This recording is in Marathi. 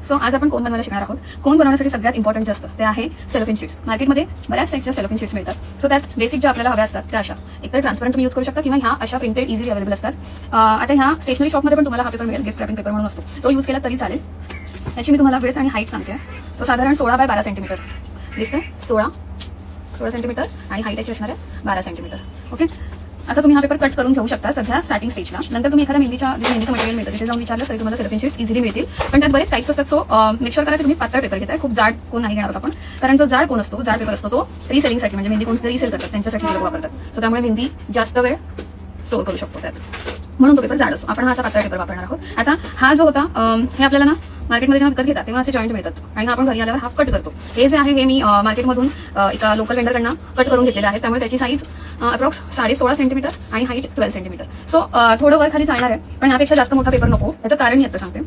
सो आज आपण कोन बनवायला शिकणार आहोत. कोन बनवण्यासाठी सगळ्यात इम्पॉर्टंट जे असतं ते आहे सेलोफेन शीट्स. मार्केटमध्ये बऱ्याच टाईपच्या सेलोफेन शीट्स मिळतात. सो त्यात बेसिक ज्या आपल्याला हव्या असतात त्या अशा एकतर ट्रान्सपरंट तुम्ही यूज करू शकता किंवा ह्या अशा प्रिंटेड इझिली अवेलेबल असतात. आता ह्या स्टेशनरी शॉपमध्ये पण तुम्हाला हा पेपर मिळेल, गिफ्ट रॅपिंग पेपर म्हणून असतो, तो यूज केला तरी चालेल. त्याची मी तुम्हाला विड्थ आणि हाईट सांगते. तो साधारण 16 बाय 12 सेंटीमीटर दिसते. 16 सेंटीमीटर आणि हाईट याची असणार आहे 12 सेंटीमीटर. ओके, असं तुम्ही हा पेपर कट करून घेऊ शकता सध्या स्टार्टिंग स्टेजला. नंतर तुम्ही एखाद्या मेहंदीचं मटेरियल मिळतं तिथे जाऊन विचारलं तरी तुम्हाला सेलोफेन शीट्स इझिली मिळतील. पण त्यात बरेच टाईप्स असतात. सो मेक शुअर करा की तुम्ही पातळ पेपर घेताय, खूप जाड कोण नाही घेणार आहोत आपण. कारण जो जाड कोण असतो, जाड पेपर असतो तो रिसेलिंगसाठी, म्हणजे मेहंदी कोण रिसेल करतात त्यांच्यासाठी लोक वापरतात. सो त्यामुळे मेहंदी जास्त वेळ स्टोअर करू शकतो त्यात, म्हणून तो पेपर जाड असतो. आपण हा असा पातळ पेपर वापरणार आहोत. आता हा जो होता हे आपल्याला ना मार्केटमध्ये जेव्हा विकत घेतात तेव्हा असे जॉईंट मिळतात आणि आपण घरी आल्यावर हाफ कट करतो. हे जे आहे हे मी मार्केटमधून एका लोकल वेंडरकडनं कट करून घेतलेलं आहे. त्यामुळे त्याची साईज अप्रॉक्स 16.5 सेंटीमीटर आणि हाईट 12 सेंटीमीटर. सो थोडं वर खाली चालणार आहे, पण यापेक्षा जास्त मोठा पेपर नको. त्याचं कारण मी आता सांगते.